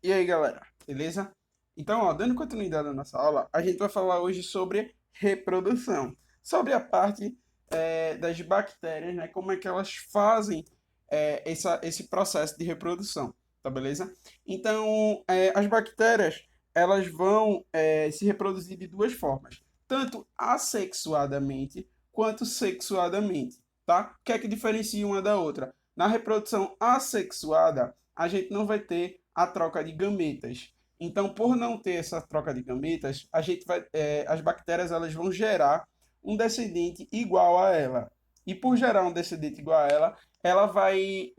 E aí, galera, beleza? Então, ó, dando continuidade à nossa aula, a gente vai falar hoje sobre reprodução, sobre a parte das bactérias, né? Como é que elas fazem esse processo de reprodução, tá beleza? Então, as bactérias, elas vão se reproduzir de duas formas, tanto assexuadamente quanto sexuadamente, tá? O que é que diferencia uma da outra? Na reprodução assexuada, a gente não vai ter a troca de gametas. Então, por não ter essa troca de gametas, as bactérias elas vão gerar um descendente igual a ela. E por gerar um descendente igual a ela, ela vai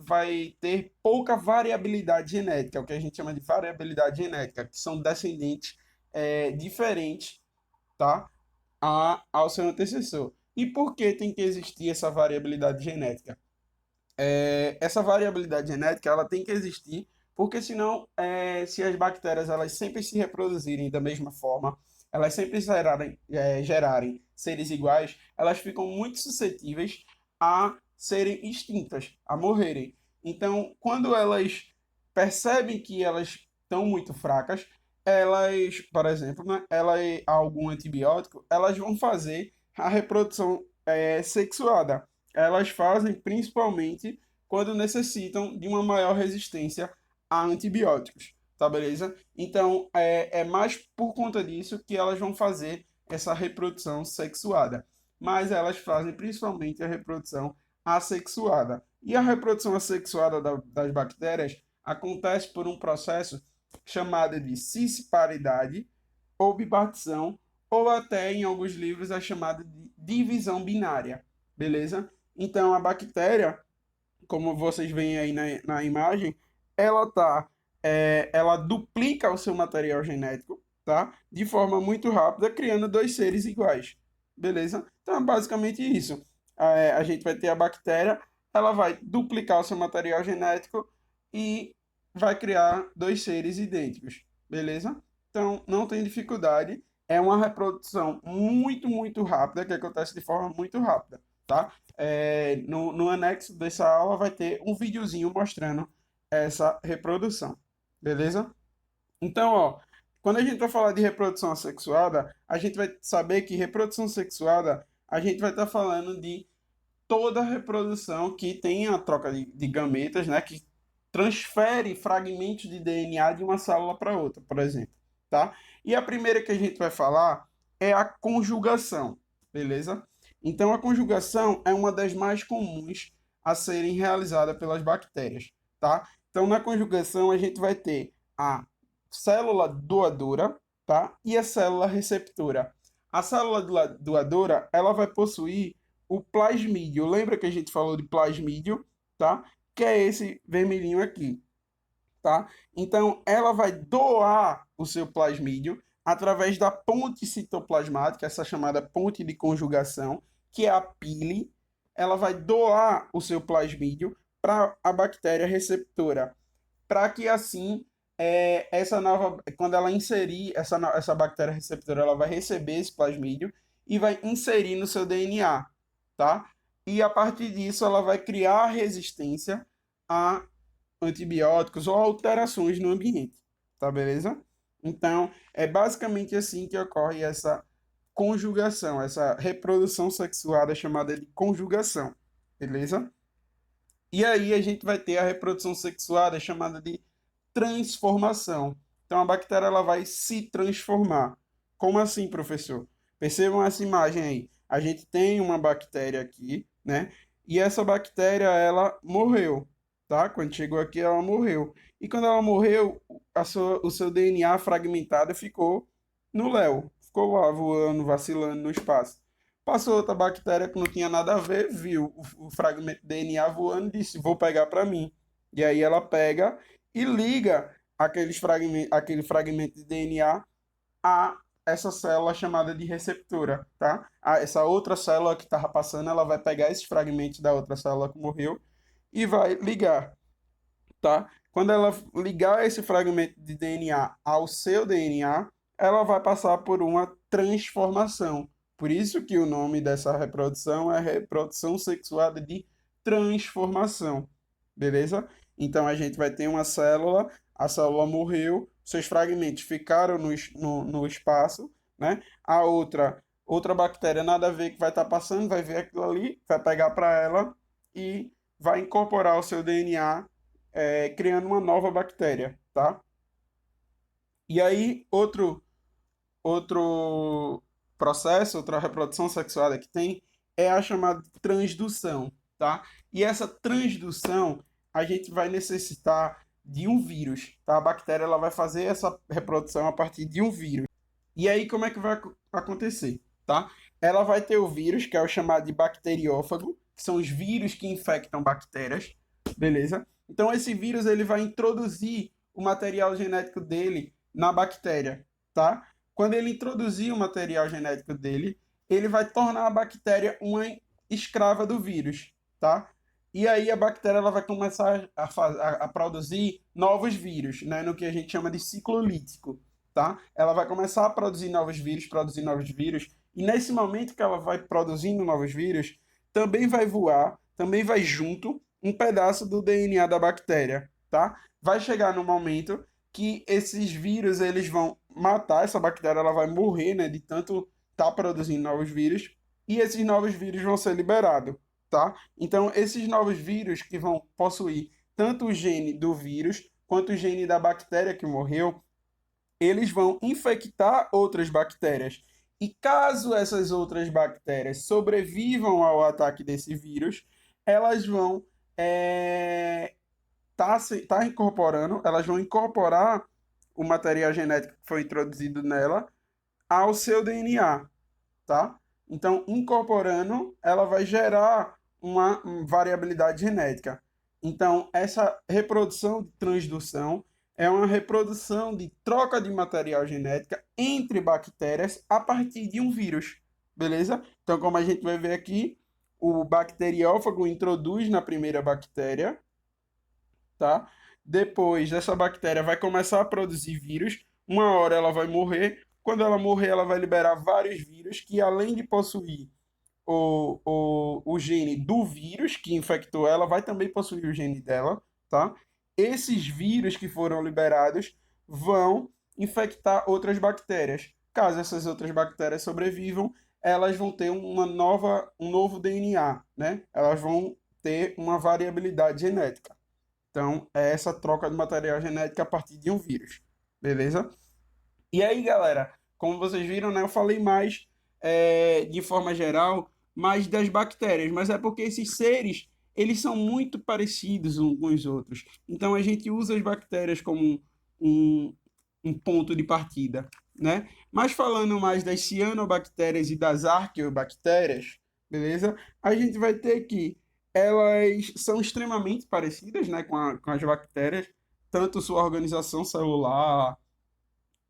ter pouca variabilidade genética, o que a gente chama de variabilidade genética, que são descendentes diferentes, tá? Ao seu antecessor. E por que tem que existir essa variabilidade genética? Essa variabilidade genética ela tem que existir, porque senão, se as bactérias elas sempre se reproduzirem da mesma forma, elas sempre gerarem seres iguais, elas ficam muito suscetíveis a serem extintas, a morrerem. Então, quando elas percebem que elas estão muito fracas, elas, por exemplo, né, algum antibiótico, elas vão fazer a reprodução sexuada. Elas fazem principalmente quando necessitam de uma maior resistência a antibióticos, tá beleza? Então, é mais por conta disso que elas vão fazer essa reprodução sexuada. Mas elas fazem principalmente a reprodução assexuada. E a reprodução assexuada das bactérias acontece por um processo chamado de cisparidade ou bipartição, ou até em alguns livros é chamada de divisão binária, beleza? Então a bactéria, como vocês veem aí na imagem, ela duplica o seu material genético, tá? De forma muito rápida, criando dois seres iguais, beleza? Então é basicamente isso. A gente vai ter a bactéria, ela vai duplicar o seu material genético e vai criar dois seres idênticos, beleza? Então não tem dificuldade, é uma reprodução muito, muito rápida, que acontece de forma muito rápida, tá? No anexo dessa aula vai ter um videozinho mostrando essa reprodução, beleza? Então, ó, quando a gente vai falar de reprodução assexuada, a gente vai saber que reprodução sexuada, a gente vai estar falando de toda reprodução que tem a troca de gametas, né, que transfere fragmentos de DNA de uma célula para outra, por exemplo, tá? E a primeira que a gente vai falar é a conjugação, beleza? Então, a conjugação é uma das mais comuns a serem realizadas pelas bactérias, tá? Então, na conjugação, a gente vai ter a célula doadora, tá? E a célula receptora. A célula doadora, ela vai possuir o plasmídio. Lembra que a gente falou de plasmídio, tá? Que é esse vermelhinho aqui, tá? Então, ela vai doar o seu plasmídio através da ponte citoplasmática, essa chamada ponte de conjugação, que é a pile. Ela vai doar o seu plasmídio para a bactéria receptora, para que assim essa nova, quando ela inserir essa bactéria receptora, ela vai receber esse plasmídio e vai inserir no seu DNA, tá? E a partir disso ela vai criar resistência a antibióticos ou alterações no ambiente, tá beleza? Então, é basicamente assim que ocorre essa conjugação, essa reprodução sexuada chamada de conjugação, beleza? E aí a gente vai ter a reprodução sexuada chamada de transformação. Então a bactéria ela vai se transformar. Como assim, professor? Percebam essa imagem aí. A gente tem uma bactéria aqui, né? E essa bactéria ela morreu, tá? Quando chegou aqui ela morreu. E quando ela morreu, o seu DNA fragmentado ficou no léu. Ficou lá voando, vacilando no espaço. Passou outra bactéria que não tinha nada a ver, viu o fragmento de DNA voando e disse: vou pegar para mim. E aí ela pega e liga aquele fragmento de DNA a essa célula chamada de receptora, tá? Essa outra célula que estava passando, ela vai pegar esses fragmentos da outra célula que morreu e vai ligar, tá? Quando ela ligar esse fragmento de DNA ao seu DNA, ela vai passar por uma transformação. Por isso que o nome dessa reprodução é reprodução sexuada de transformação, beleza? Então a gente vai ter uma célula, a célula morreu, seus fragmentos ficaram no espaço, né? A outra bactéria nada a ver que vai estar passando, vai ver aquilo ali, vai pegar para ela e vai incorporar o seu DNA, criando uma nova bactéria, tá? E aí, outro processo, outra reprodução sexuada que tem é a chamada transdução, tá? E essa transdução a gente vai necessitar de um vírus, tá? A bactéria ela vai fazer essa reprodução a partir de um vírus. E aí como é que vai acontecer, tá? Ela vai ter o vírus, que é o chamado de bacteriófago, que são os vírus que infectam bactérias, beleza? Então esse vírus ele vai introduzir o material genético dele na bactéria, tá? Quando ele introduzir o material genético dele, ele vai tornar a bactéria uma escrava do vírus, tá? E aí a bactéria ela vai começar a produzir novos vírus, né? No que a gente chama de ciclo lítico, tá? Ela vai começar a produzir novos vírus, e nesse momento que ela vai produzindo novos vírus, também vai voar, também vai junto um pedaço do DNA da bactéria, tá? Vai chegar no momento que esses vírus eles vão matar essa bactéria, ela vai morrer, né, de tanto estar produzindo novos vírus, e esses novos vírus vão ser liberados, tá? Então, esses novos vírus que vão possuir tanto o gene do vírus quanto o gene da bactéria que morreu, eles vão infectar outras bactérias. E caso essas outras bactérias sobrevivam ao ataque desse vírus, elas vão tá incorporando, elas vão incorporar o material genético que foi introduzido nela ao seu DNA, tá? Então, incorporando, ela vai gerar uma variabilidade genética. Então, essa reprodução de transdução é uma reprodução de troca de material genética entre bactérias a partir de um vírus, beleza? Então, como a gente vai ver aqui, o bacteriófago introduz na primeira bactéria, tá? Depois, essa bactéria vai começar a produzir vírus, uma hora ela vai morrer, quando ela morrer, ela vai liberar vários vírus que, além de possuir o gene do vírus que infectou ela, vai também possuir o gene dela, tá? Esses vírus que foram liberados vão infectar outras bactérias. Caso essas outras bactérias sobrevivam, elas vão ter um novo DNA, né? Elas vão ter uma variabilidade genética. Então, é essa troca de material genético a partir de um vírus, beleza? E aí, galera, como vocês viram, né, eu falei mais de forma geral, mais das bactérias, mas é porque esses seres, eles são muito parecidos uns com os outros. Então, a gente usa as bactérias como um, um ponto de partida, né? Mas falando mais das cianobactérias e das arqueobactérias, beleza? A gente vai ter que elas são extremamente parecidas, né, com as bactérias, tanto sua organização celular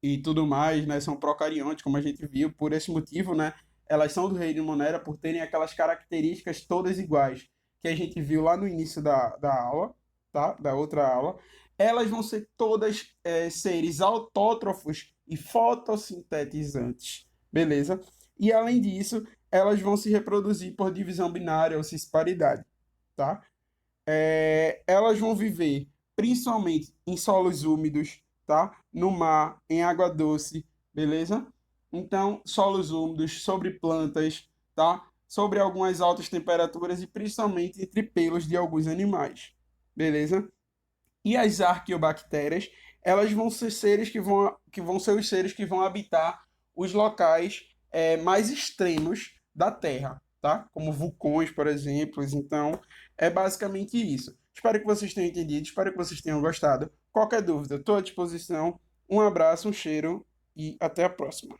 e tudo mais, né, são procariontes, como a gente viu, por esse motivo, né, elas são do reino Monera por terem aquelas características todas iguais, que a gente viu lá no início da aula, tá, da outra aula. Elas vão ser todas seres autótrofos e fotossintetizantes, beleza? E além disso, elas vão se reproduzir por divisão binária ou cisparidade, tá? Elas vão viver principalmente em solos úmidos, tá? No mar, em água doce, beleza? Então, solos úmidos, sobre plantas, tá? Sobre algumas altas temperaturas e principalmente entre pelos de alguns animais, beleza? E as arqueobactérias, elas vão ser seres que vão ser os seres que vão habitar os locais mais extremos da Terra, tá? Como vulcões, por exemplo. Então, é basicamente isso. Espero que vocês tenham entendido, espero que vocês tenham gostado. Qualquer dúvida, estou à disposição. Um abraço, um cheiro e até a próxima.